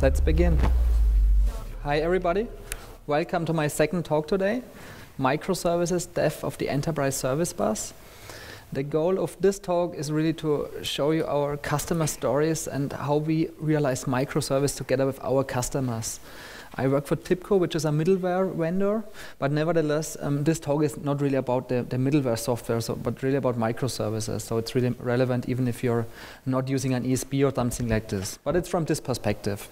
let's begin. Hi everybody, welcome to my second talk today, Microservices, Death of the Enterprise Service Bus. The goal of this talk is really to show you our customer stories and how we realize microservice together with our customers. I work for TIBCO, which is a middleware vendor, but nevertheless, this talk is not really about the middleware software, but really about microservices. So it's really relevant even if you're not using an ESB or something like this. But it's from this perspective.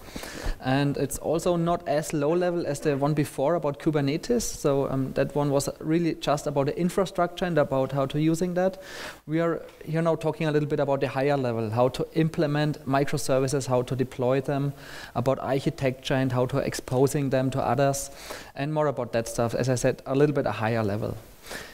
And it's also not as low level as the one before about Kubernetes. So that one was really just about the infrastructure and about how to using that. We are here now talking a little bit about the higher level, how to implement microservices, how to deploy them, about architecture and how to exposing them to others, and more about that stuff. As I said, a little bit a higher level.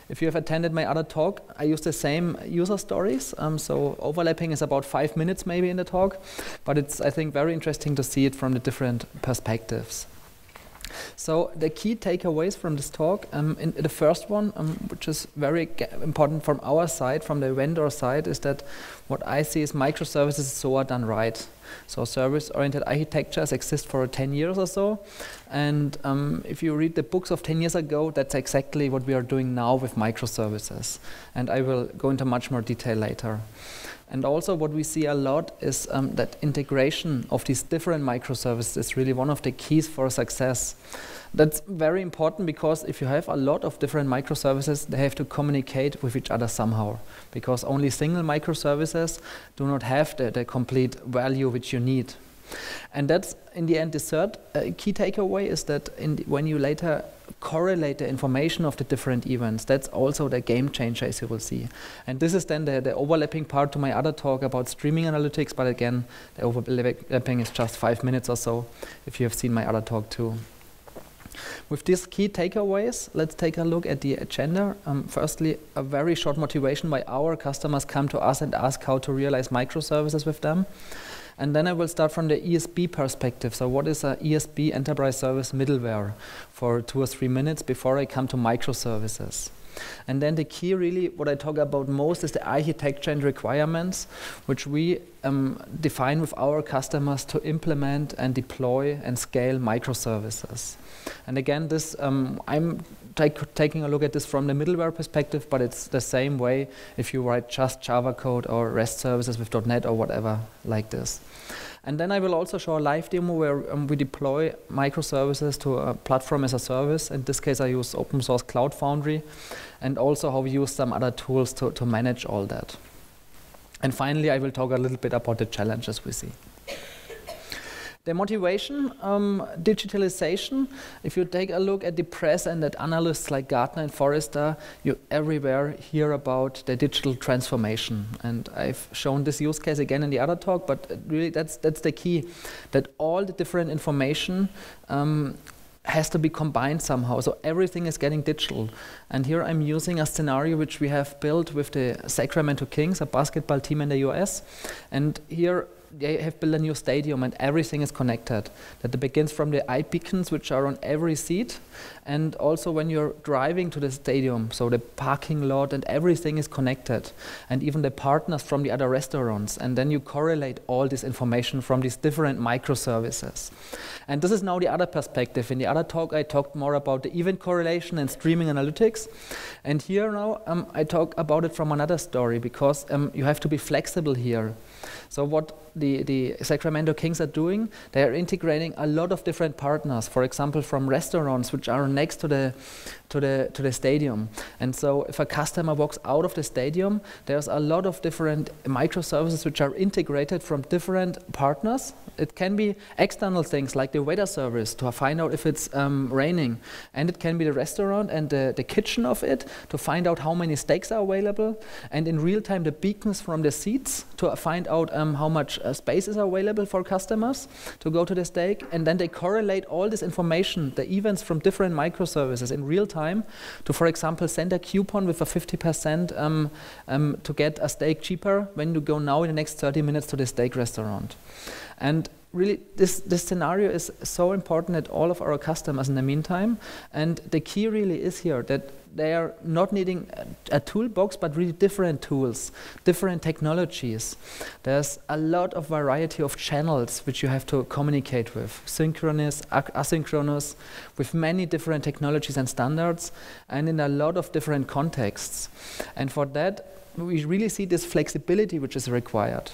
If you have attended my other talk, I use the same user stories. So overlapping is about 5 minutes maybe in the talk, but it's, I think, very interesting to see it from the different perspectives. So the key takeaways from this talk, in the first one, which is very important from our side, from the vendor side, is that what I see is microservices so are done right. So service-oriented architectures exist for 10 years or so. And if you read the books of 10 years ago, that's exactly what we are doing now with microservices. And I will go into much more detail later. And also what we see a lot is that integration of these different microservices is really one of the keys for success. That's very important because if you have a lot of different microservices, they have to communicate with each other somehow, because only single microservices do not have the complete value which you need. And that's, in the end, the third key takeaway is that when you later correlate the information of the different events, that's also the game changer, as you will see. And this is then the overlapping part to my other talk about streaming analytics, but again, the overlapping is just 5 minutes or so, if you have seen my other talk too. With these key takeaways, let's take a look at the agenda. Firstly, a very short motivation why our customers come to us and ask how to realize microservices with them. And then I will start from the ESB perspective. So what is an ESB, Enterprise Service Middleware, for 2 or 3 minutes before I come to microservices. And then the key really, what I talk about most is the architecture and requirements, which we define with our customers to implement and deploy and scale microservices. And again, this I'm taking a look at this from the middleware perspective, but it's the same way if you write just Java code or REST services with .NET or whatever like this. And then I will also show a live demo where we deploy microservices to a platform as a service. In this case, I use open source Cloud Foundry, and also how we use some other tools to manage all that. And finally, I will talk a little bit about the challenges we see. The motivation, digitalization. If you take a look at the press and at analysts like Gartner and Forrester, you everywhere hear about the digital transformation. And I've shown this use case again in the other talk, but really that's the key, that all the different information has to be combined somehow. So everything is getting digital. And here I'm using a scenario which we have built with the Sacramento Kings, a basketball team in the US. And here they have built a new stadium and everything is connected. That begins from the iBeacons, which are on every seat, and also when you're driving to the stadium, so the parking lot and everything is connected, and even the partners from the other restaurants. And then you correlate all this information from these different microservices. And this is now the other perspective. In the other talk, I talked more about the event correlation and streaming analytics. And here now, I talk about it from another story, because you have to be flexible here. So what the Sacramento Kings are doing, they are integrating a lot of different partners, for example, from restaurants which are next to the stadium. And so if a customer walks out of the stadium, there's a lot of different microservices which are integrated from different partners. It can be external things like the weather service to find out if it's raining. And it can be the restaurant and the kitchen of it to find out how many steaks are available. And in real time, the beacons from the seats to find out how much space is available for customers to go to the steak. And then they correlate all this information, the events from different microservices in real time to, for example, send a coupon with a 50% to get a steak cheaper when you go now in the next 30 minutes to the steak restaurant. And really, this scenario is so important at all of our customers in the meantime. And the key really is here that they are not needing a toolbox, but really different tools, different technologies. There's a lot of variety of channels which you have to communicate with, synchronous, asynchronous, with many different technologies and standards, and in a lot of different contexts. And for that, we really see this flexibility which is required.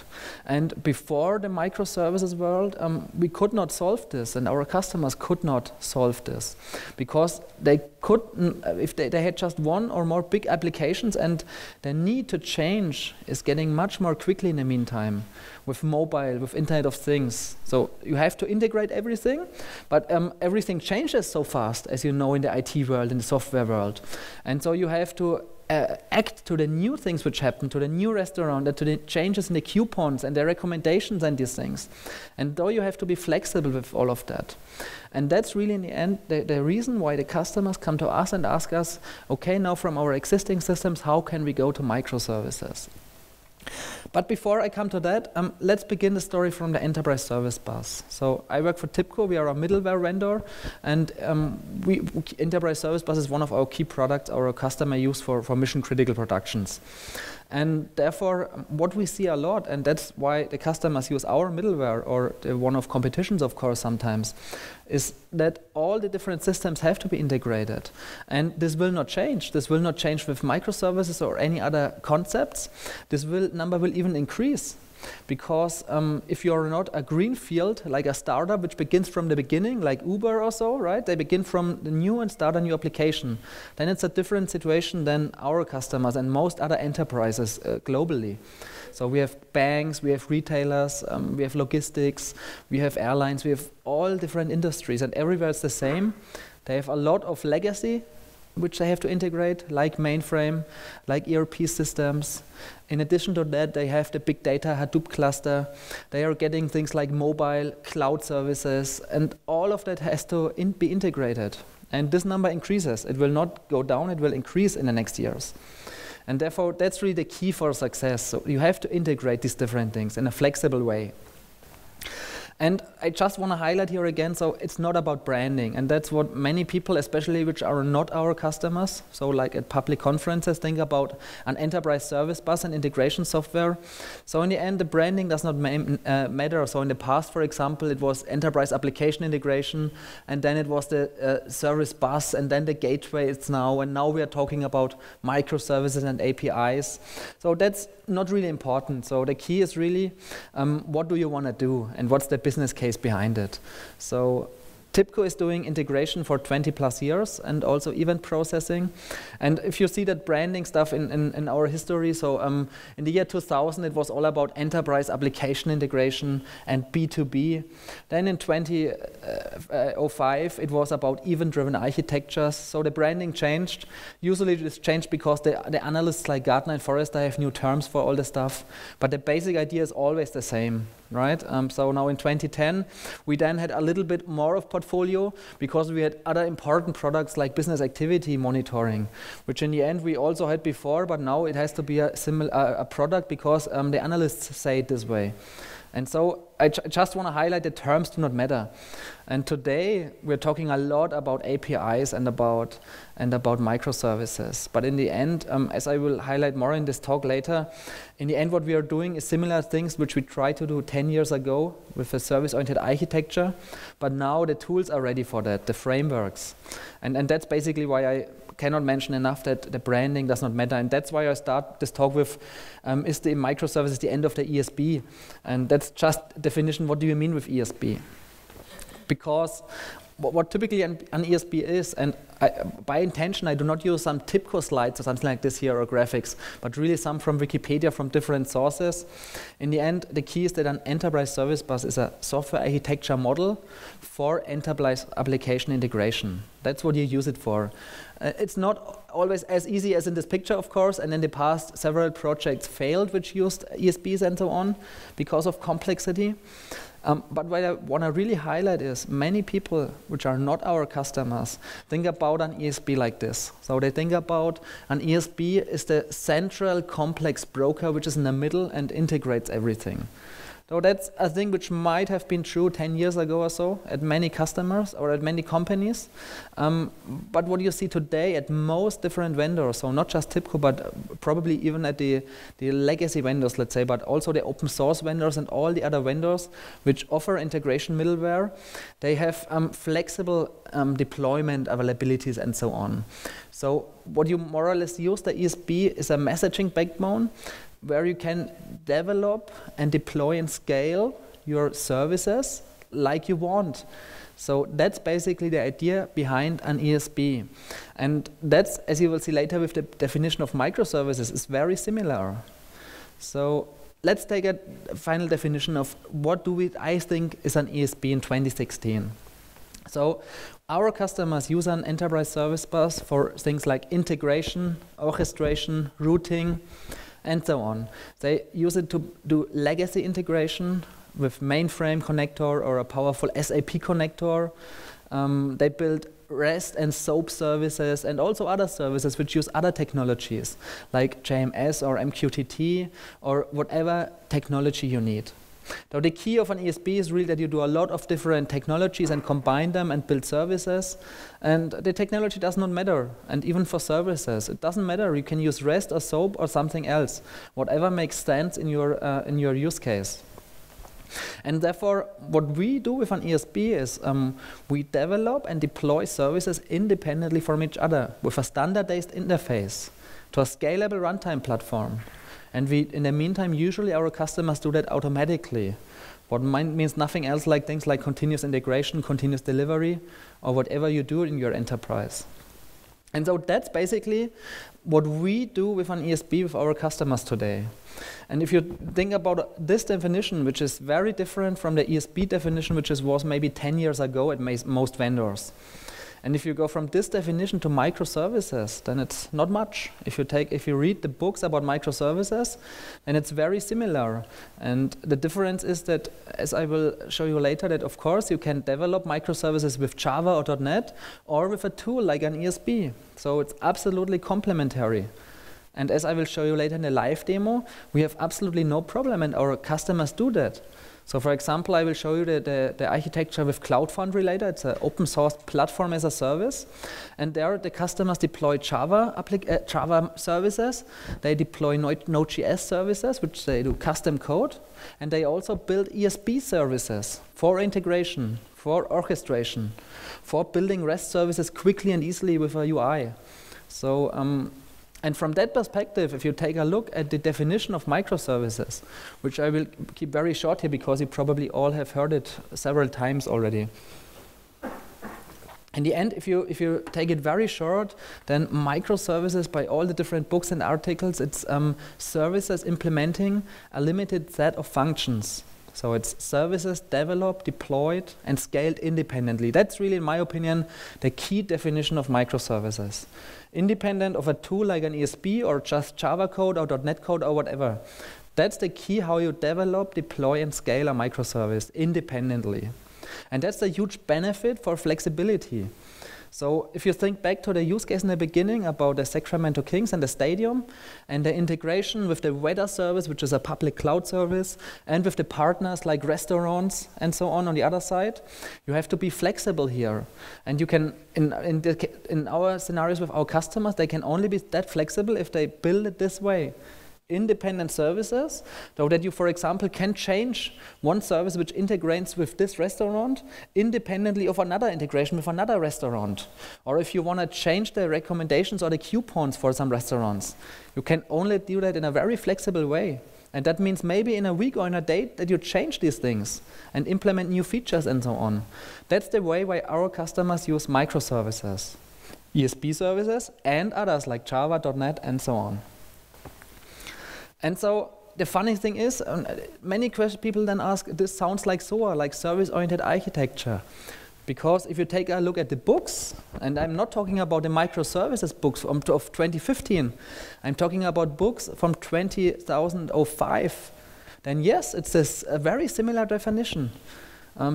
And before the microservices world, we could not solve this, and our customers could not solve this, because they could, if they had just one or more big applications, and the need to change is getting much more quickly in the meantime, with mobile, with Internet of Things. So you have to integrate everything, but everything changes so fast, as you know, in the IT world, in the software world. And so you have to act to the new things which happen, to the new restaurant, and to the changes in the coupons and the recommendations and these things. And though you have to be flexible with all of that. And that's really in the end the reason why the customers come to us and ask us, okay, now from our existing systems, how can we go to microservices? But before I come to that, let's begin the story from the enterprise service bus. So I work for TIBCO. We are a middleware vendor, and enterprise service bus is one of our key products our customer use for mission critical productions. And therefore, what we see a lot, and that's why the customers use our middleware, or one of competitions, of course, sometimes, is that all the different systems have to be integrated. And this will not change. This will not change with microservices or any other concepts. This number will even increase. Because if you're not a greenfield, like a startup which begins from the beginning, like Uber or so, right? They begin from the new and start a new application. Then it's a different situation than our customers and most other enterprises globally. So we have banks, we have retailers, we have logistics, we have airlines, we have all different industries, and everywhere it's the same. They have a lot of legacy which they have to integrate, like mainframe, like ERP systems. In addition to that, they have the big data Hadoop cluster. They are getting things like mobile, cloud services, and all of that has to be integrated. And this number increases. It will not go down, it will increase in the next years. And therefore, that's really the key for success. So you have to integrate these different things in a flexible way. And I just want to highlight here again, so it's not about branding, and that's what many people, especially which are not our customers, so like at public conferences, think about an enterprise service bus and integration software. So in the end, the branding does not matter. So in the past, for example, it was enterprise application integration, and then it was the service bus, and then the gateway it's now, and now we are talking about microservices and APIs. So that's not really important. So the key is really, what do you want to do, and what's the business case behind it. So TIBCO is doing integration for 20 plus years and also event processing. And if you see that branding stuff in our history, so in the year 2000 it was all about enterprise application integration and B2B. Then in 2005 it was about event-driven architectures. So the branding changed. Usually this changed because the analysts like Gartner and Forrester have new terms for all the stuff. But the basic idea is always the same. Right? So now in 2010, we then had a little bit more of portfolio because we had other important products like business activity monitoring, which in the end we also had before, but now it has to be a product because the analysts say it this way. And so I just want to highlight the terms do not matter. And today we're talking a lot about APIs and about microservices. But in the end, as I will highlight more in this talk later, in the end what we are doing is similar things which we tried to do 10 years ago with a service-oriented architecture. But now the tools are ready for that, the frameworks. And that's basically why I cannot mention enough that the branding does not matter. And that's why I start this talk with, is the microservices the end of the ESB? And that's just definition, what do you mean with ESB? Because what typically an ESB is, and by intention I do not use some TIBCO slides or something like this here or graphics, but really some from Wikipedia from different sources. In the end, the key is that an enterprise service bus is a software architecture model for enterprise application integration. That's what you use it for. It's not always as easy as in this picture, of course, and in the past several projects failed which used ESBs and so on because of complexity. But what I want to really highlight is many people which are not our customers think about an ESB like this. So they think about an ESB is the central complex broker which is in the middle and integrates everything. So that's a thing which might have been true 10 years ago or so at many customers or at many companies. But what you see today at most different vendors, so not just TIBCO, but probably even at the legacy vendors, let's say, but also the open source vendors and all the other vendors which offer integration middleware, they have flexible deployment availabilities and so on. So what you more or less use the ESB is a messaging backbone where you can develop and deploy and scale your services like you want. So that's basically the idea behind an ESB. And that's, as you will see later with the definition of microservices, is very similar. So let's take a final definition of what I think is an ESB in 2016. So our customers use an enterprise service bus for things like integration, orchestration, routing, and so on. They use it to do legacy integration with mainframe connector or a powerful SAP connector. They build REST and SOAP services and also other services which use other technologies like JMS or MQTT or whatever technology you need. Now the key of an ESB is really that you do a lot of different technologies and combine them and build services, and the technology does not matter. And even for services, it doesn't matter. You can use REST or SOAP or something else, whatever makes sense in your use case. And therefore, what we do with an ESB is we develop and deploy services independently from each other with a standardized interface to a scalable runtime platform. And in the meantime, usually our customers do that automatically. What means nothing else like things like continuous integration, continuous delivery, or whatever you do in your enterprise. And so that's basically what we do with an ESB with our customers today. And if you think about this definition, which is very different from the ESB definition, which was maybe 10 years ago at most vendors. And if you go from this definition to microservices, then it's not much. If you read the books about microservices, then it's very similar. And the difference is that, as I will show you later, that of course you can develop microservices with Java or .NET or with a tool like an ESB. So it's absolutely complementary. And as I will show you later in the live demo, we have absolutely no problem, and our customers do that. So for example, I will show you the architecture with Cloud Foundry later. It's an open source platform as a service. And there the customers deploy Java services. They deploy Node.js services, which they do custom code. And they also build ESB services for integration, for orchestration, for building REST services quickly and easily with a UI. So, and from that perspective, if you take a look at the definition of microservices, which I will keep very short here because you probably all have heard it several times already. In the end, if you take it very short, then microservices, by all the different books and articles, it's services implementing a limited set of functions. So it's services developed, deployed, and scaled independently. That's really, in my opinion, the key definition of microservices. Independent of a tool like an ESB or just Java code or .NET code or whatever. That's the key how you develop, deploy, and scale a microservice independently. And that's a huge benefit for flexibility. So if you think back to the use case in the beginning about the Sacramento Kings and the stadium and the integration with the weather service, which is a public cloud service, and with the partners like restaurants and so on the other side, you have to be flexible here. And you can, in our scenarios with our customers, they can only be that flexible if they build it this way. Independent services, so that you, for example, can change one service which integrates with this restaurant independently of another integration with another restaurant. Or if you want to change the recommendations or the coupons for some restaurants, you can only do that in a very flexible way. And that means maybe in a week or in a day that you change these things and implement new features and so on. That's the way why our customers use microservices, ESB services, and others like Java, .NET, and so on. And so the funny thing is, many people then ask, this sounds like SOA, like service-oriented architecture. Because if you take a look at the books, and I'm not talking about the microservices books of 2015, I'm talking about books from 2005, then yes, it's a very similar definition.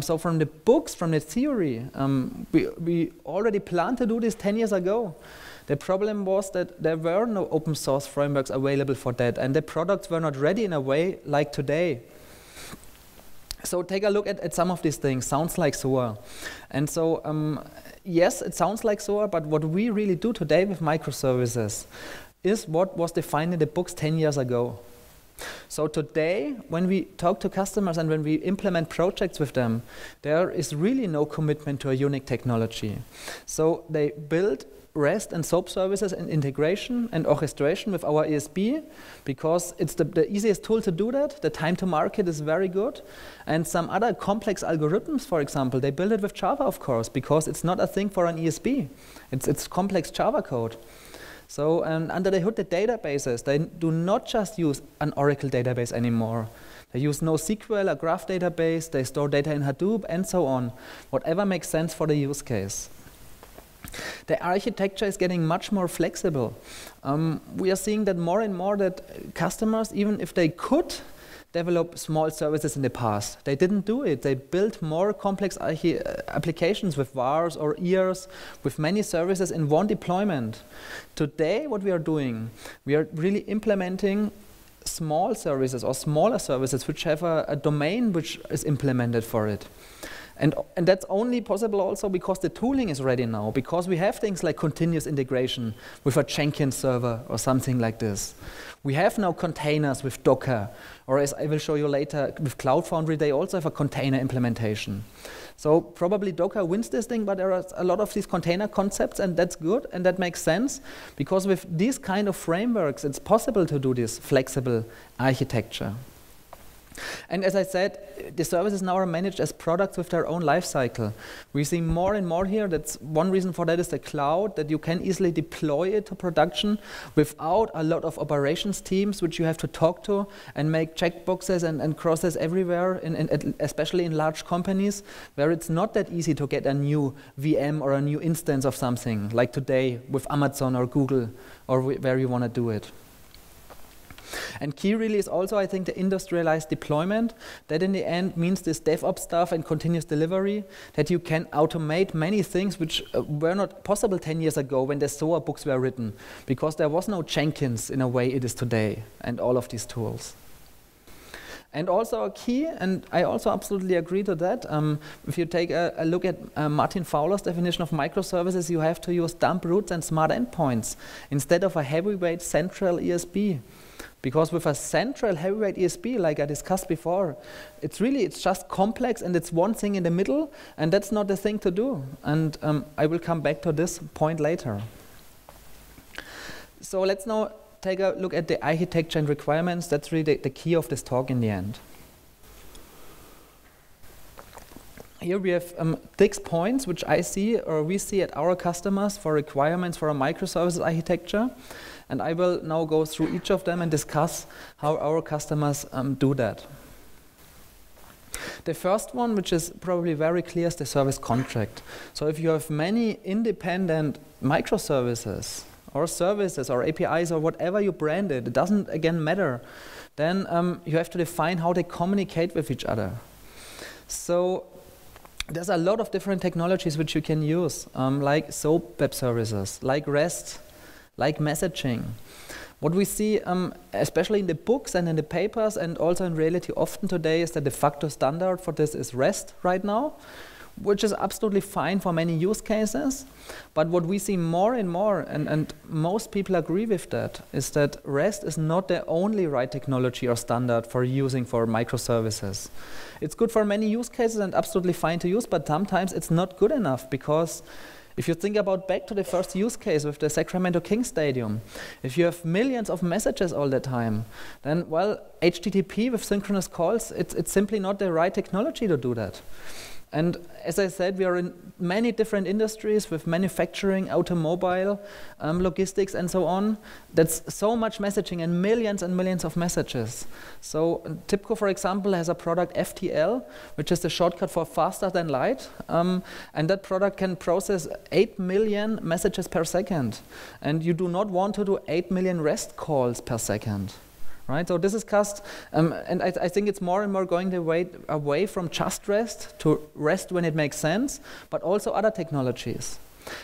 So from the books, from the theory, we already planned to do this 10 years ago. The problem was that there were no open source frameworks available for that, and the products were not ready in a way like today. So take a look at some of these things. Sounds like SOA. And so, yes, it sounds like SOA, but what we really do today with microservices is what was defined in the books 10 years ago. So today, when we talk to customers and when we implement projects with them, there is really no commitment to a unique technology. So they build REST and SOAP services and integration and orchestration with our ESB because it's the easiest tool to do that. The time to market is very good. And some other complex algorithms, for example, they build it with Java, of course, because it's not a thing for an ESB. It's complex Java code. So under the hood, the databases, they do not just use an Oracle database anymore. They use NoSQL, a graph database, they store data in Hadoop, and so on. Whatever makes sense for the use case. The architecture is getting much more flexible. We are seeing that more and more that customers, even if they could develop small services in the past, they didn't do it. They built more complex applications with vars or EARs, with many services in one deployment. Today, what we are doing, we are really implementing small services or smaller services which have a domain which is implemented for it. And that's only possible also because the tooling is ready now, because we have things like continuous integration with a Jenkins server or something like this. We have now containers with Docker, or as I will show you later, with Cloud Foundry, they also have a container implementation. So probably Docker wins this thing, but there are a lot of these container concepts, and that's good, and that makes sense, because with these kind of frameworks, it's possible to do this flexible architecture. And as I said, the services now are managed as products with their own life cycle. We see more and more here. That's one reason for that is the cloud, that you can easily deploy it to production without a lot of operations teams which you have to talk to and make checkboxes and crosses everywhere, especially in large companies where it's not that easy to get a new VM or a new instance of something, like today with Amazon or Google or where you want to do it. And key really is also, I think, the industrialized deployment. That in the end means this DevOps stuff and continuous delivery, that you can automate many things which were not possible 10 years ago when the SOA books were written, because there was no Jenkins in a way it is today, and all of these tools. And also a key, and I also absolutely agree to that, if you take a look at Martin Fowler's definition of microservices, you have to use dump roots and smart endpoints instead of a heavyweight central ESB. Because with a central heavyweight ESB, like I discussed before, it's just complex and it's one thing in the middle, and that's not the thing to do. And I will come back to this point later. So let's now take a look at the architecture and requirements. That's really the key of this talk in the end. Here we have 6 points which I see or we see at our customers for requirements for a microservices architecture. And I will now go through each of them and discuss how our customers do that. The first one, which is probably very clear, is the service contract. So if you have many independent microservices or services or APIs or whatever you brand it, it doesn't again matter, then you have to define how they communicate with each other. So there's a lot of different technologies which you can use, like SOAP web services, like REST, like messaging. What we see, especially in the books and in the papers and also in reality often today, is that the de facto standard for this is REST right now, which is absolutely fine for many use cases. But what we see more and more, and most people agree with that, is that REST is not the only right technology or standard for using for microservices. It's good for many use cases and absolutely fine to use, but sometimes it's not good enough, because if you think about back to the first use case with the Sacramento Kings Stadium, if you have millions of messages all the time, then, well, HTTP with synchronous calls, it's simply not the right technology to do that. And as I said, we are in many different industries with manufacturing, automobile, logistics, and so on. That's so much messaging and millions of messages. So TIBCO, for example, has a product FTL, which is the shortcut for faster than light. And that product can process 8 million messages per second. And you do not want to do 8 million REST calls per second. Right, so this is cost, and I think it's more and more going the way away from just REST to REST when it makes sense, but also other technologies.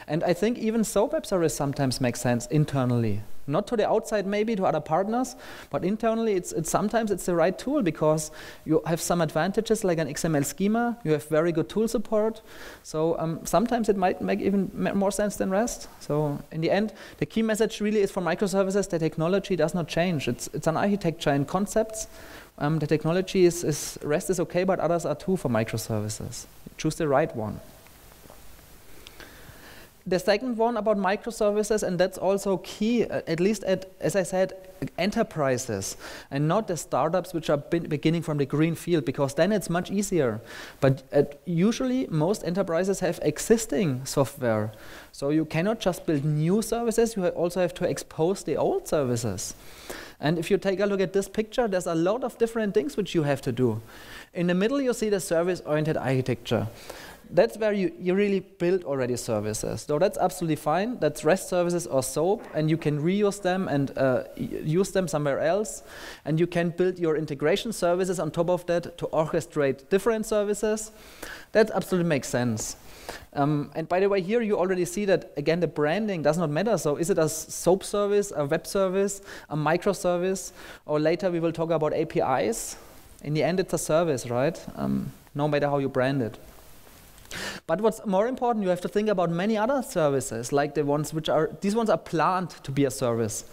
And I think even so web service sometimes makes sense internally. Not to the outside, maybe to other partners, but internally sometimes it's the right tool because you have some advantages like an XML schema, you have very good tool support, so sometimes it might make even more sense than REST. So in the end, the key message really is for microservices, the technology does not change. It's an architecture and concepts. The technology is REST is okay, but others are too for microservices. Choose the right one. The second one about microservices, and that's also key, at least as I said, enterprises, and not the startups which are beginning from the green field, because then it's much easier. But usually most enterprises have existing software, so you cannot just build new services, you also have to expose the old services. And if you take a look at this picture, there's a lot of different things which you have to do. In the middle you see the service-oriented architecture. That's where you really build already services. So that's absolutely fine. That's REST services or SOAP, and you can reuse them and use them somewhere else. And you can build your integration services on top of that to orchestrate different services. That absolutely makes sense. And by the way, here you already see that, again, the branding does not matter. So is it a SOAP service, a web service, a microservice, or later we will talk about APIs. In the end, it's a service, right? No matter how you brand it. But what's more important, you have to think about many other services, like the ones which are, these ones are planned to be a service.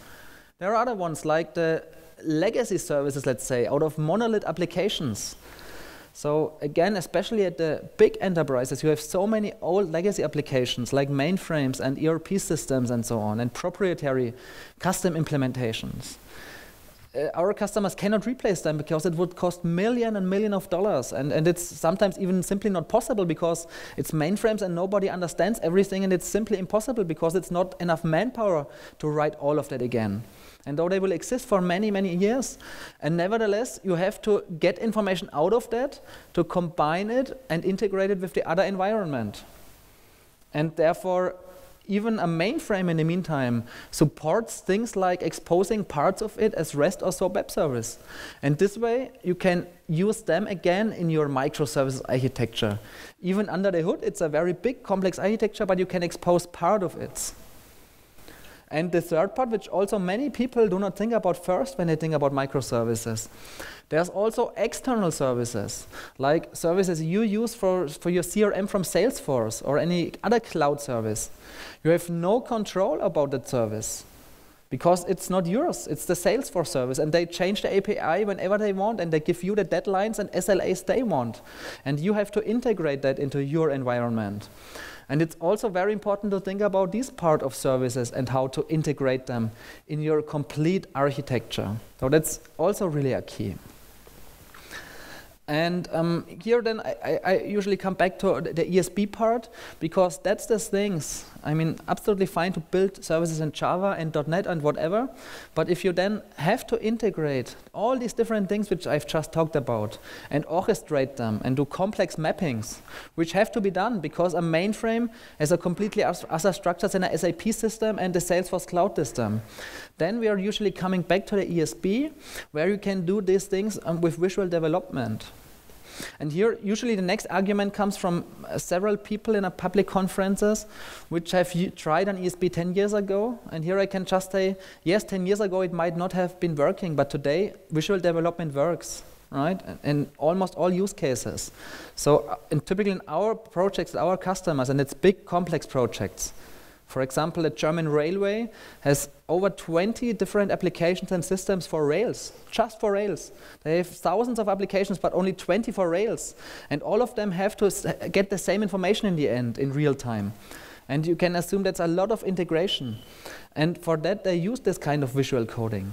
There are other ones like the legacy services, let's say, out of monolith applications. So again, especially at the big enterprises, you have so many old legacy applications like mainframes and ERP systems and so on, and proprietary custom implementations. Our customers cannot replace them because it would cost millions and millions of dollars, and it's sometimes even simply not possible because it's mainframes and nobody understands everything, and it's simply impossible because it's not enough manpower to write all of that again. And though they will exist for many, many years, and nevertheless you have to get information out of that to combine it and integrate it with the other environment. And therefore even a mainframe in the meantime supports things like exposing parts of it as REST or SOAP web service. And this way you can use them again in your microservices architecture. Even under the hood, it's a very big complex architecture, but you can expose part of it. And the third part, which also many people do not think about first when they think about microservices, there's also external services, like services you use for your CRM from Salesforce or any other cloud service. You have no control about that service because it's not yours, it's the Salesforce service, and they change the API whenever they want, and they give you the deadlines and SLAs they want. And you have to integrate that into your environment. And it's also very important to think about this part of services and how to integrate them in your complete architecture. So that's also really a key. And here then I usually come back to the ESB part, because that's the things. I mean, absolutely fine to build services in Java and .NET and whatever, but if you then have to integrate all these different things which I've just talked about and orchestrate them and do complex mappings, which have to be done because a mainframe has a completely other structures in an SAP system and the Salesforce cloud system, then we are usually coming back to the ESB, where you can do these things with visual development. And here, usually the next argument comes from several people in a public conferences which have tried an ESB 10 years ago. And here I can just say, yes, 10 years ago it might not have been working, but today visual development works, right? In almost all use cases. So and typically in our projects, our customers, and it's big complex projects. For example, the German railway has over 20 different applications and systems for rails, just for rails. They have thousands of applications, but only 20 for rails. And all of them have to get the same information in the end, in real time. And you can assume that's a lot of integration. And for that, they use this kind of visual coding.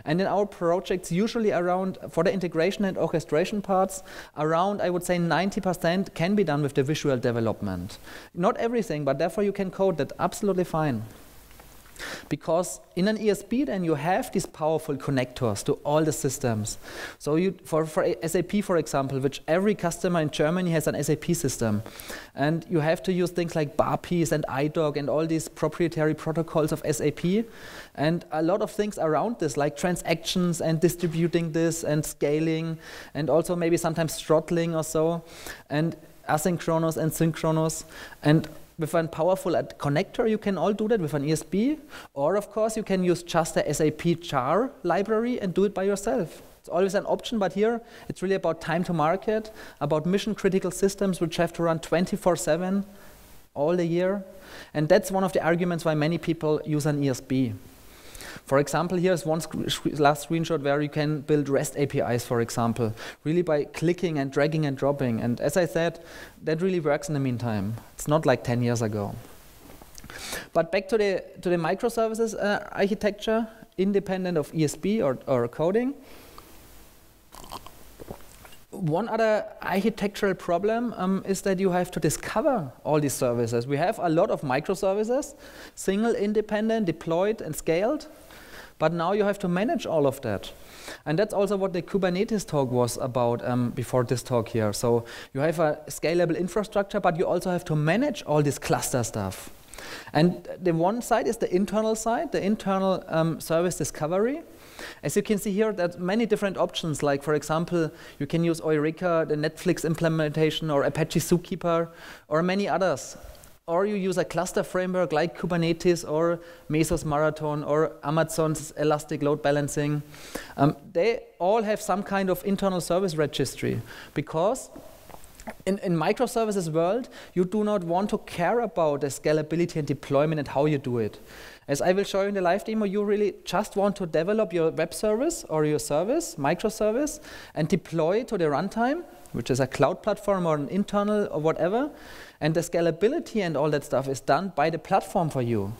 And in our projects, usually around, for the integration and orchestration parts, around, I would say 90% can be done with the visual development. Not everything, but therefore you can code that absolutely fine. Because in an ESB then you have these powerful connectors to all the systems. So you, for SAP, for example, which every customer in Germany has an SAP system. And you have to use things like BAPIs and IDOC and all these proprietary protocols of SAP. And a lot of things around this, like transactions and distributing this and scaling, and also maybe sometimes throttling or so, and asynchronous and synchronous. And with a powerful connector, you can all do that with an ESB, or of course you can use just the SAP jar library and do it by yourself. It's always an option, but here it's really about time to market, about mission critical systems which have to run 24/7 all the year. And that's one of the arguments why many people use an ESB. For example, here's one last screenshot where you can build REST APIs, for example, really by clicking and dragging and dropping. And as I said, that really works in the meantime. It's not like 10 years ago. But back to the microservices architecture, independent of ESB or coding. One other architectural problem is that you have to discover all these services. We have a lot of microservices, single, independent, deployed, and scaled. But now you have to manage all of that. And that's also what the Kubernetes talk was about before this talk here. So you have a scalable infrastructure, but you also have to manage all this cluster stuff. And the one side is the internal side, the internal service discovery. As you can see here, there's many different options. Like, for example, you can use Eureka, the Netflix implementation, or Apache Zookeeper, or many others. Or you use a cluster framework like Kubernetes or Mesos Marathon or Amazon's Elastic Load Balancing. They all have some kind of internal service registry, because in microservices world, you do not want to care about the scalability and deployment and how you do it. As I will show you in the live demo, you really just want to develop your web service or your service, microservice, and deploy to the runtime, which is a cloud platform or an internal or whatever. And the scalability and all that stuff is done by the platform for you.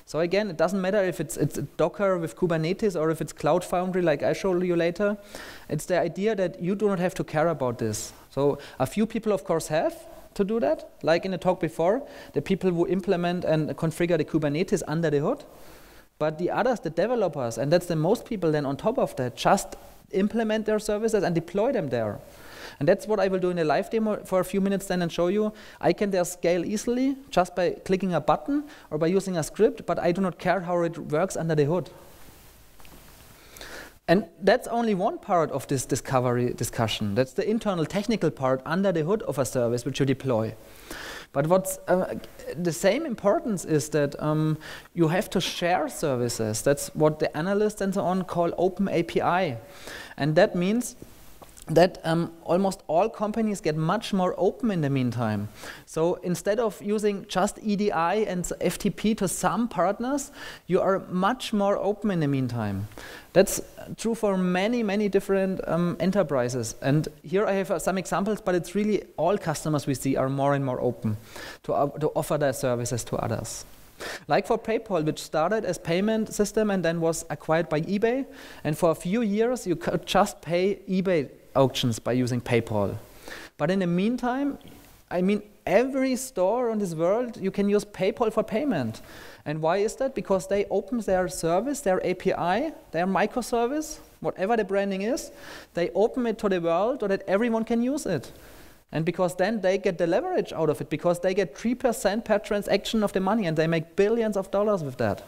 So again, it doesn't matter if it's Docker with Kubernetes or if it's Cloud Foundry like I show you later. It's the idea that you do not have to care about this. So a few people, of course, have to do that. Like in the talk before, the people who implement and configure the Kubernetes under the hood. But the others, the developers, and that's the most people then on top of that, just implement their services and deploy them there. And that's what I will do in a live demo for a few minutes then and show you. I can there scale easily just by clicking a button or by using a script, but I do not care how it works under the hood. And that's only one part of this discovery discussion. That's the internal technical part under the hood of a service which you deploy. But what's the same importance is that you have to share services. That's what the analysts and so on call open API. And that means that almost all companies get much more open in the meantime. So instead of using just EDI and FTP to some partners, you are much more open in the meantime. That's true for many, many different enterprises. And here I have some examples, but it's really all customers we see are more and more open to offer their services to others. Like for PayPal, which started as payment system and then was acquired by eBay. And for a few years, you could just pay eBay auctions by using PayPal. But in the meantime, I mean, every store on this world, you can use PayPal for payment. And why is that? Because they open their service, their API, their microservice, whatever the branding is, they open it to the world so that everyone can use it. And because then they get the leverage out of it, because they get 3% per transaction of the money, and they make billions of dollars with that.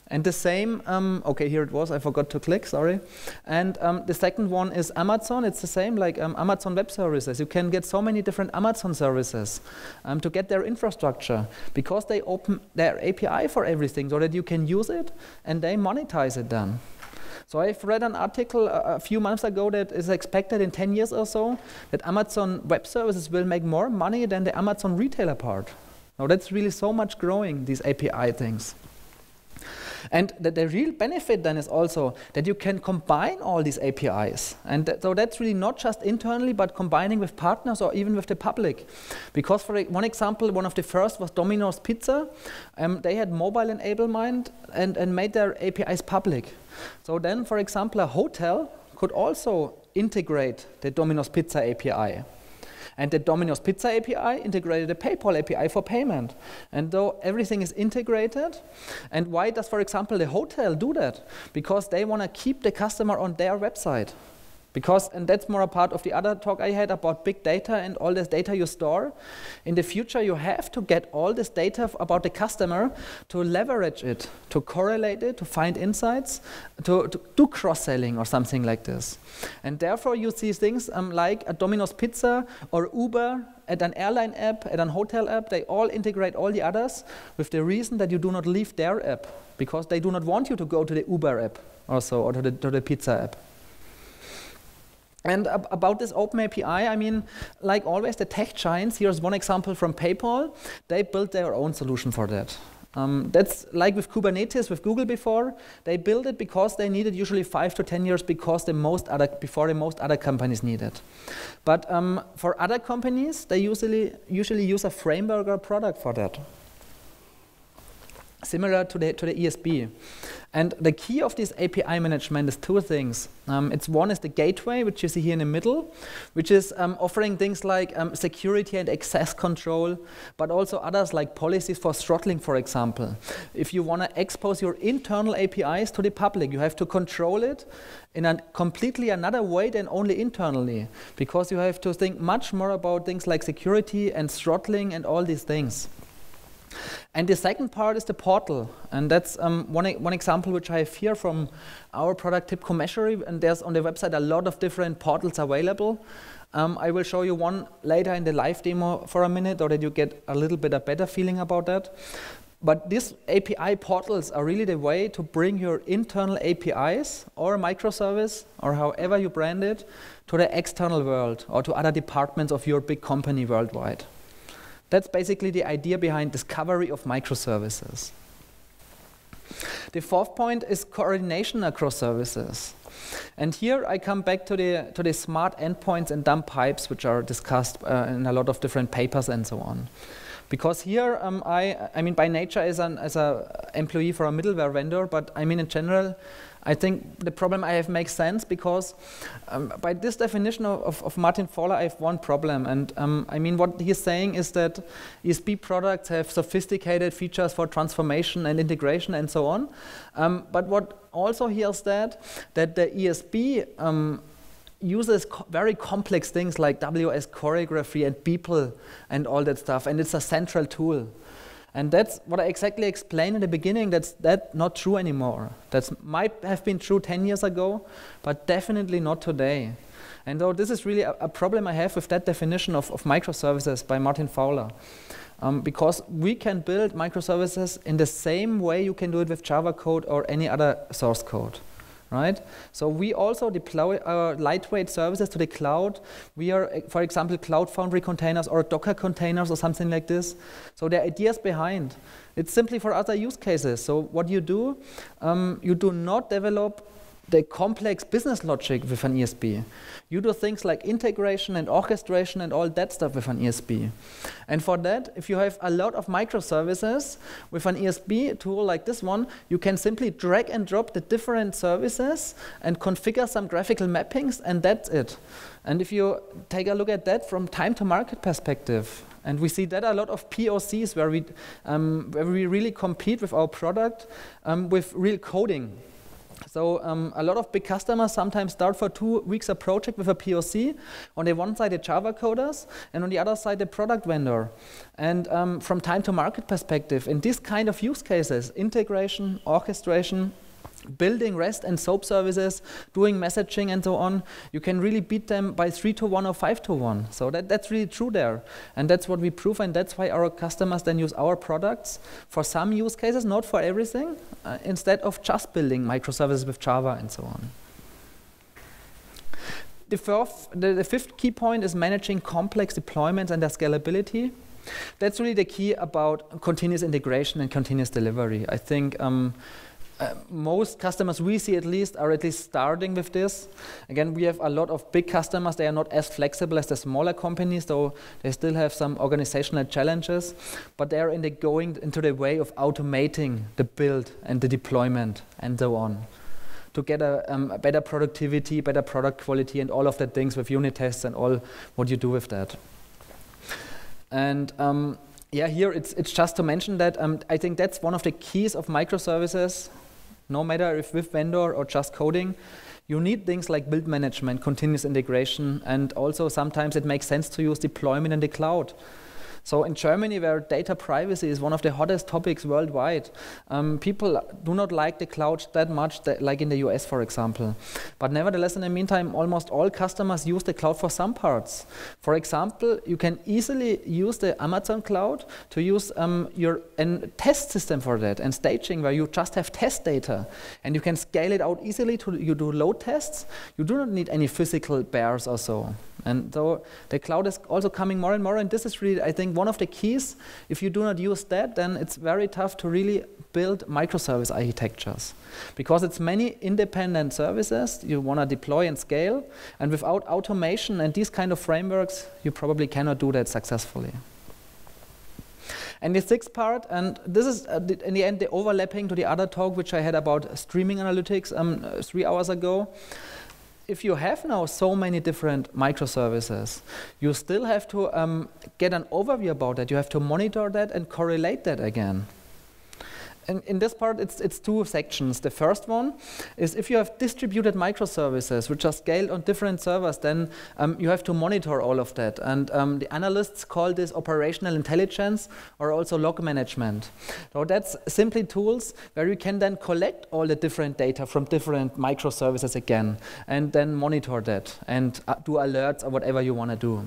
And the same, okay, here it was, I forgot to click, sorry. And the second one is Amazon. It's the same, like Amazon Web Services. You can get so many different Amazon services to get their infrastructure, because they open their API for everything so that you can use it and they monetize it then. So I've read an article a few months ago that is expected in 10 years or so that Amazon Web Services will make more money than the Amazon retailer part. Now that's really so much growing, these API things. And the real benefit then is also that you can combine all these APIs. And so that's really not just internally, but combining with partners or even with the public. Because for one example, one of the first was Domino's Pizza. They had mobile enablement and made their APIs public. So then, for example, a hotel could also integrate the Domino's Pizza API. And the Domino's Pizza API integrated the PayPal API for payment. And though everything is integrated, and why does, for example, the hotel do that? Because they want to keep the customer on their website. Because, and that's more a part of the other talk I had about big data and all this data you store. In the future, you have to get all this data about the customer to leverage it, to correlate it, to find insights, to do cross-selling or something like this. And therefore, you see things like a Domino's Pizza or Uber at an airline app, at an hotel app, they all integrate all the others with the reason that you do not leave their app, because they do not want you to go to the Uber app or so, or to the pizza app. And about this open API, I mean, like always, the tech giants, here's one example from PayPal, they built their own solution for that. That's like with Kubernetes, with Google before, they built it because they needed usually 5 to 10 years before the most other companies need it. But for other companies, they usually use a framework or product for that, similar to the ESB. And the key of this API management is two things. One is the gateway, which you see here in the middle, which is offering things like security and access control, but also others like policies for throttling, for example. If you want to expose your internal APIs to the public, you have to control it in a completely another way than only internally, because you have to think much more about things like security and throttling and all these things. And the second part is the portal, and that's one example which I have here from our product TIBCO Measure, and there's on the website a lot of different portals available. I will show you one later in the live demo for a minute, so that you get a little bit a better feeling about that. But these API portals are really the way to bring your internal APIs or microservice, or however you brand it, to the external world or to other departments of your big company worldwide. That's basically the idea behind discovery of microservices. The fourth point is coordination across services. And here I come back to the smart endpoints and dumb pipes, which are discussed in a lot of different papers and so on. Because here, I mean, by nature as an employee for a middleware vendor, but I mean in general, I think the problem I have makes sense, because by this definition of Martin Fowler, I have one problem. And I mean, what he's saying is that ESB products have sophisticated features for transformation and integration and so on. But what also he has that the ESB uses very complex things like WS choreography and people and all that stuff, and it's a central tool. And that's what I exactly explained in the beginning. That's not true anymore. That might have been true 10 years ago, but definitely not today. And so this is really a problem I have with that definition of microservices by Martin Fowler. Because we can build microservices in the same way you can do it with Java code or any other source code. Right? So we also deploy our lightweight services to the cloud. We are, for example, Cloud Foundry containers or Docker containers or something like this. So the ideas behind, it's simply for other use cases. So what you do not develop the complex business logic with an ESB. You do things like integration and orchestration and all that stuff with an ESB. And for that, if you have a lot of microservices with an ESB tool like this one, you can simply drag and drop the different services and configure some graphical mappings, and that's it. And if you take a look at that from time to market perspective, and we see that a lot of POCs where we really compete with our product with real coding. So a lot of big customers sometimes start for 2 weeks a project with a POC. On the one side, the Java coders, and on the other side, the product vendor. And from time to market perspective, in this kind of use cases, integration, orchestration, building REST and SOAP services, doing messaging and so on, you can really beat them by 3 to 1 or 5 to 1. So that's really true there. And that's what we prove, and that's why our customers then use our products for some use cases, not for everything, instead of just building microservices with Java and so on. The fifth key point is managing complex deployments and their scalability. That's really the key about continuous integration and continuous delivery. I think most customers we see at least are starting with this. Again, we have a lot of big customers. They are not as flexible as the smaller companies, though they still have some organizational challenges, but they are going into the way of automating the build and the deployment and so on, to get a better productivity, better product quality, and all of the things with unit tests and all what you do with that. And yeah, here it's just to mention that I think that's one of the keys of microservices. No matter if with vendor or just coding, You need things like build management, continuous integration, and also sometimes it makes sense to use deployment in the cloud. So in Germany, where data privacy is one of the hottest topics worldwide, people do not like the cloud that much, like in the US, for example. But nevertheless, in the meantime, almost all customers use the cloud for some parts. For example, you can easily use the Amazon cloud to use your test system for that, and staging, where you just have test data. And you can scale it out easily you do load tests. You do not need any physical bears or so. And so the cloud is also coming more and more, and this is really, I think, one of the keys. If you do not use that, then it's very tough to really build microservice architectures, because it's many independent services you want to deploy and scale, and without automation and these kind of frameworks, you probably cannot do that successfully. And the sixth part, and this is in the end the overlapping to the other talk which I had about streaming analytics 3 hours ago. If you have now so many different microservices, you still have to get an overview about that. You have to monitor that and correlate that again. And in this part, it's two sections. The first one is if you have distributed microservices which are scaled on different servers, then you have to monitor all of that. And the analysts call this operational intelligence or also log management. So that's simply tools where you can then collect all the different data from different microservices again, and then monitor that and do alerts or whatever you want to do.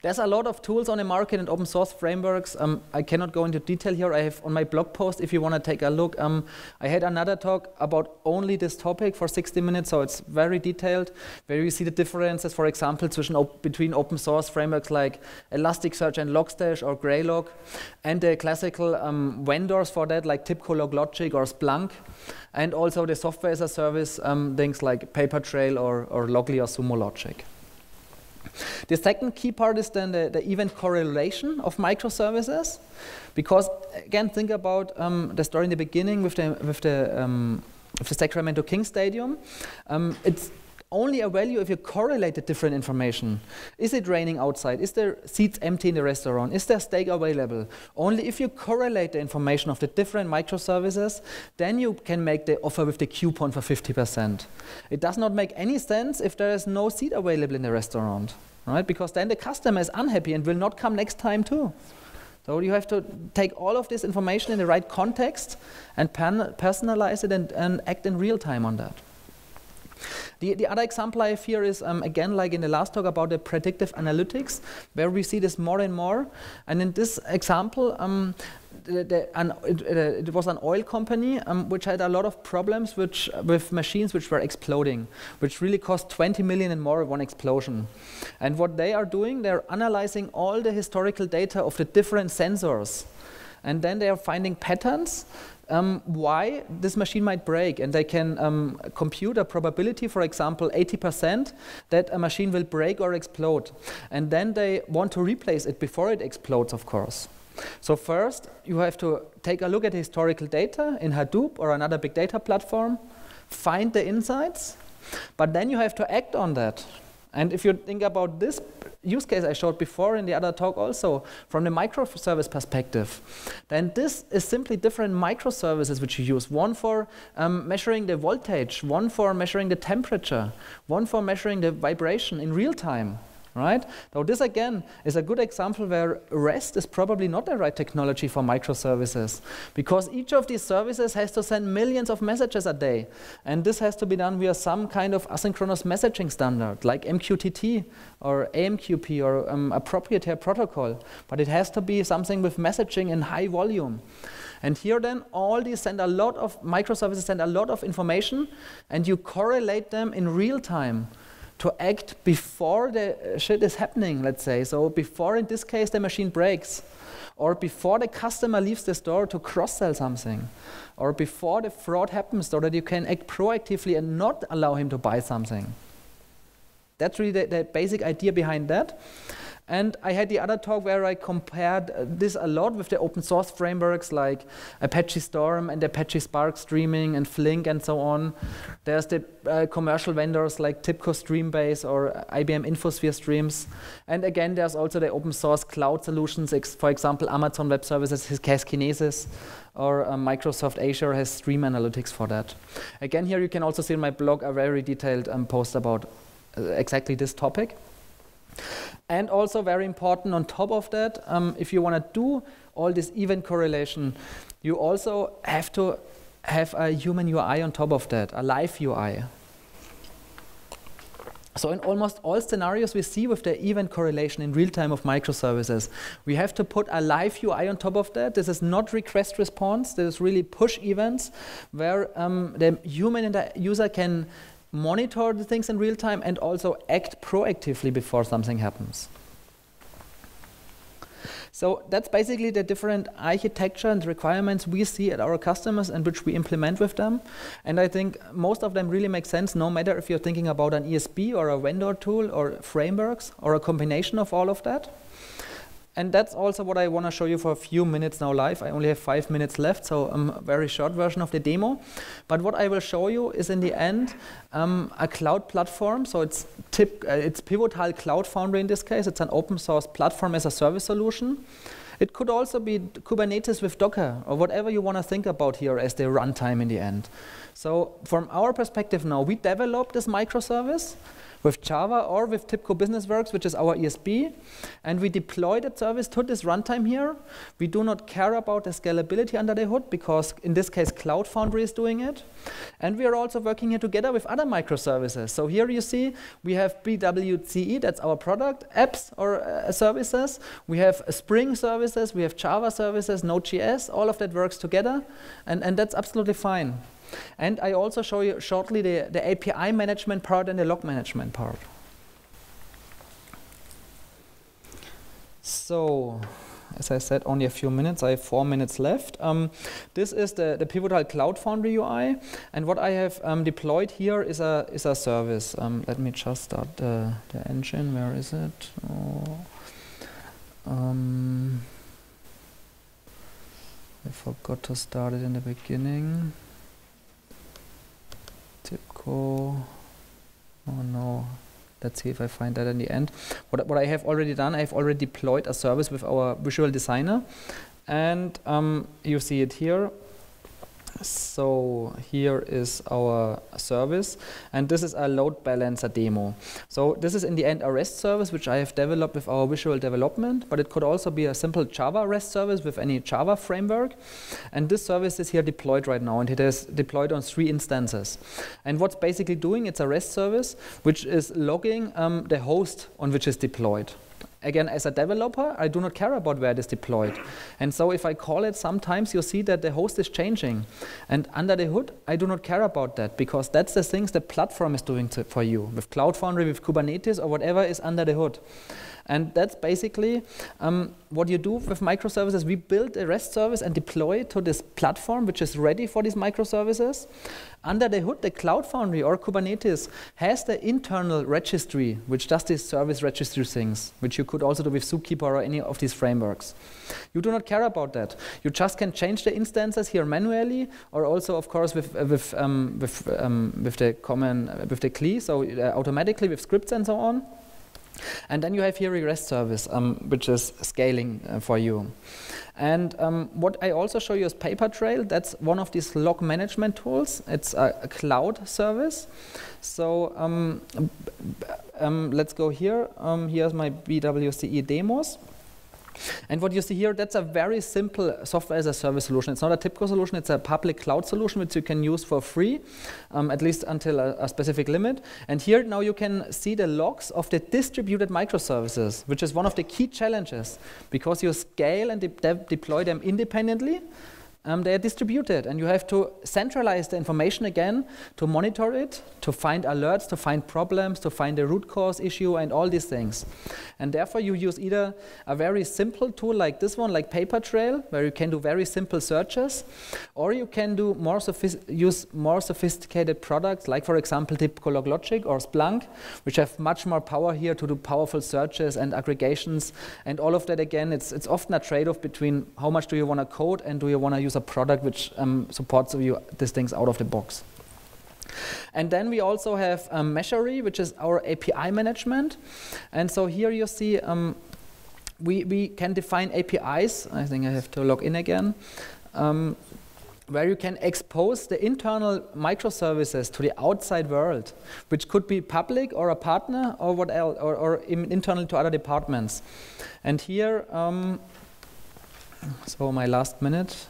There's a lot of tools on the market and open source frameworks. I cannot go into detail here. I have on my blog post, if you want to take a look. I had another talk about only this topic for 60 minutes, so it's very detailed, where you see the differences, for example, between open source frameworks like Elasticsearch and Logstash or Graylog, and the classical vendors for that, like TIBCO, LogLogic or Splunk, and also the software as a service, things like Papertrail or Loggly or Sumo Logic. The second key part is then the event correlation of microservices, because again, think about the story in the beginning with the Sacramento Kings Stadium. It's only a value if you correlate the different information. Is it raining outside? Is there seats empty in the restaurant? Is there steak available? Only if you correlate the information of the different microservices, then you can make the offer with the coupon for 50%. It does not make any sense if there is no seat available in the restaurant, right? Because then the customer is unhappy and will not come next time too. So you have to take all of this information in the right context and personalize it and act in real time on that. The other example I have here is, again, like in the last talk about the predictive analytics, where we see this more and more. And in this example, it was an oil company which had a lot of problems with machines which were exploding, which really cost 20 million and more one explosion. And what they are doing, they're analyzing all the historical data of the different sensors. And then they are finding patterns why this machine might break, and they can compute a probability, for example, 80% that a machine will break or explode. And then they want to replace it before it explodes, of course. So first, you have to take a look at the historical data in Hadoop or another big data platform, find the insights, but then you have to act on that. And if you think about this use case I showed before in the other talk also, from the microservice perspective, then this is simply different microservices which you use. One for measuring the voltage, one for measuring the temperature, one for measuring the vibration in real time. Right? So this again is a good example where REST is probably not the right technology for microservices, because each of these services has to send millions of messages a day, and this has to be done via some kind of asynchronous messaging standard like MQTT or AMQP or a proprietary protocol, but it has to be something with messaging in high volume. And here then all these microservices send a lot of information, and you correlate them in real time to act before the shit is happening, let's say. So before, in this case, the machine breaks, or before the customer leaves the store to cross-sell something, or before the fraud happens, so that you can act proactively and not allow him to buy something. That's really the basic idea behind that. And I had the other talk where I compared this a lot with the open source frameworks like Apache Storm and Apache Spark Streaming and Flink and so on. There's the commercial vendors like TIBCO Streambase or IBM InfoSphere Streams. And again, there's also the open source cloud solutions. For example, Amazon Web Services has Kinesis, or Microsoft Azure has Stream Analytics for that. Again, here you can also see in my blog a very detailed post about exactly this topic. And also very important on top of that, if you want to do all this event correlation, you also have to have a human UI on top of that, a live UI. So in almost all scenarios we see with the event correlation in real time of microservices, we have to put a live UI on top of that. This is not request response, this is really push events where the human and the user can monitor the things in real time and also act proactively before something happens. So that's basically the different architecture and requirements we see at our customers and which we implement with them. And I think most of them really make sense, no matter if you're thinking about an ESB or a vendor tool or frameworks or a combination of all of that. And that's also what I want to show you for a few minutes now live. I only have 5 minutes left, so a very short version of the demo. But what I will show you is in the end a cloud platform. So it's Pivotal Cloud Foundry in this case. It's an open source platform as a service solution. It could also be Kubernetes with Docker or whatever you want to think about here as the runtime in the end. So from our perspective now, we developed this microservice with Java or with TIBCO BusinessWorks, which is our ESB, and we deploy that service to this runtime here. We do not care about the scalability under the hood because in this case Cloud Foundry is doing it. And we are also working here together with other microservices. So here you see we have BWCE, that's our product, apps or services. We have Spring services, we have Java services, Node.js, all of that works together, and that's absolutely fine. And I also show you shortly the API management part and the log management part. So, as I said, only a few minutes. I have 4 minutes left. This is the Pivotal Cloud Foundry UI, and what I have deployed here is a service. Let me just start the engine. Where is it? I forgot to start it in the beginning. TIBCO, oh no, let's see if I find that in the end. What I have already done, I have already deployed a service with our visual designer, and you see it here. So here is our service, and this is a load balancer demo. So this is in the end a REST service which I have developed with our visual development, but it could also be a simple Java REST service with any Java framework. And this service is here deployed right now, and it is deployed on 3 instances. And what's basically doing, it's a REST service which is logging the host on which is deployed. Again, as a developer, I do not care about where it is deployed. And so if I call it, sometimes you see that the host is changing. And under the hood, I do not care about that because that's the things the platform is doing for you with Cloud Foundry, with Kubernetes, or whatever is under the hood. And that's basically what you do with microservices. We build a REST service and deploy it to this platform, which is ready for these microservices. Under the hood, the Cloud Foundry or Kubernetes has the internal registry, which does these service registry things, which you could also do with Zookeeper or any of these frameworks. You do not care about that. You just can change the instances here manually, or also, of course, with the CLI, so automatically with scripts and so on. And then you have here a REST service, which is scaling for you. And what I also show you is Papertrail. That's one of these log management tools. It's a cloud service. So let's go here. Here's my BWCE demos. And what you see here, that's a very simple software as a service solution. It's not a TIBCO solution, it's a public cloud solution which you can use for free, at least until a specific limit. And here now you can see the logs of the distributed microservices, which is one of the key challenges, because you scale and deploy them independently. they are distributed, and you have to centralize the information again to monitor it, to find alerts, to find problems, to find the root cause issue, and all these things. And therefore, you use either a very simple tool like this one, like Papertrail, where you can do very simple searches, or you can do use more sophisticated products, like, for example, typical LogLogic or Splunk, which have much more power here to do powerful searches and aggregations, and all of that. Again, it's often a trade-off between how much do you want to code and do you want to use a product which supports you these things out of the box. And then we also have Meshery, which is our API management. And so here you see we can define APIs. I think I have to log in again. Where you can expose the internal microservices to the outside world, which could be public or a partner or what else, or internal to other departments. And here, so my last minute.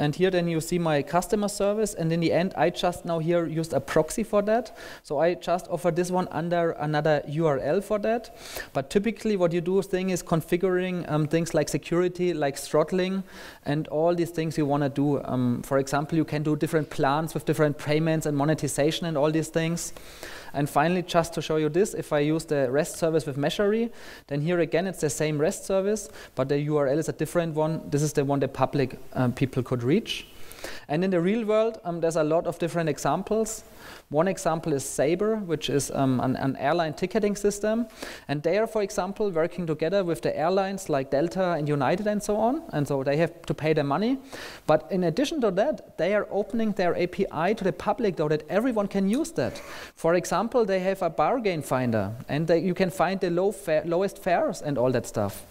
And here then you see my customer service, and in the end I just now here used a proxy for that. So I just offer this one under another URL for that. But typically what you do thing is configuring things like security, like throttling, and all these things you want to do. For example, you can do different plans with different payments and monetization and all these things. And finally, just to show you this, if I use the REST service with Meshery, then here again it's the same REST service, but the URL is a different one. This is the one the public people could reach. And in the real world, there's a lot of different examples. One example is Sabre, which is an airline ticketing system. And they are, for example, working together with the airlines like Delta and United and so on. And so they have to pay their money. But in addition to that, they are opening their API to the public so that everyone can use that. For example, they have a bargain finder, and you can find the lowest fares and all that stuff.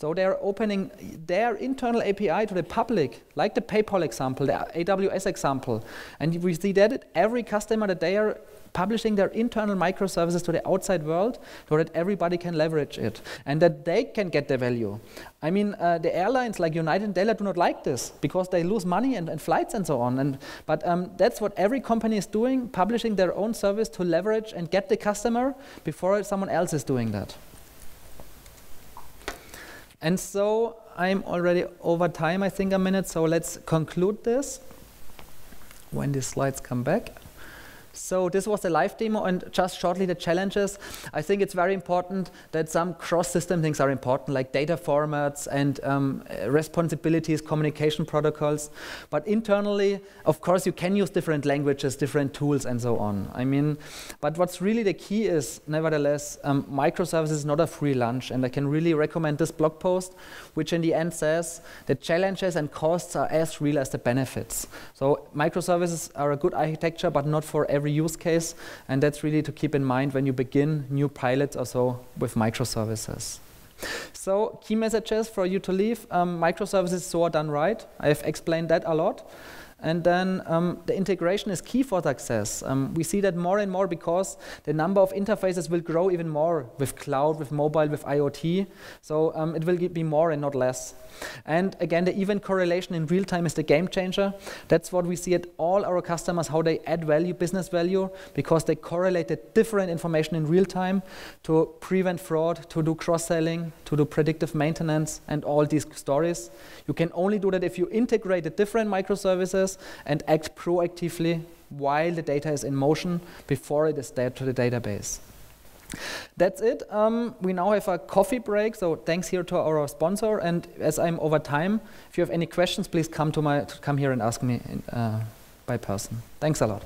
So they are opening their internal API to the public, like the PayPal example, the AWS example. And we see that every customer that they are publishing their internal microservices to the outside world so that everybody can leverage it and that they can get the value. I mean, the airlines like United and Delta do not like this because they lose money and flights and so on. But that's what every company is doing, publishing their own service to leverage and get the customer before someone else is doing that. And so I'm already over time, I think, a minute, so let's conclude this when the slides come back. So this was the live demo, and just shortly the challenges. I think it's very important that some cross-system things are important, like data formats and responsibilities, communication protocols. But internally, of course, you can use different languages, different tools, and so on. I mean, but what's really the key is, nevertheless, microservices is not a free lunch, and I can really recommend this blog post, which in the end says the challenges and costs are as real as the benefits. So microservices are a good architecture, but not for every use case, and that's really to keep in mind when you begin new pilots or so with microservices. So key messages for you to leave: microservices so are done right. I have explained that a lot. And then the integration is key for success. We see that more and more because the number of interfaces will grow even more with cloud, with mobile, with IoT. So it will be more and not less. And again, the event correlation in real time is the game changer. That's what we see at all our customers, how they add value, business value, because they correlate the different information in real time to prevent fraud, to do cross-selling, to do predictive maintenance, and all these stories. You can only do that if you integrate the different microservices and act proactively while the data is in motion before it is there to the database. That's it. We now have a coffee break, so thanks here to our sponsor. And as I'm over time, if you have any questions, please come here and ask me by person. Thanks a lot.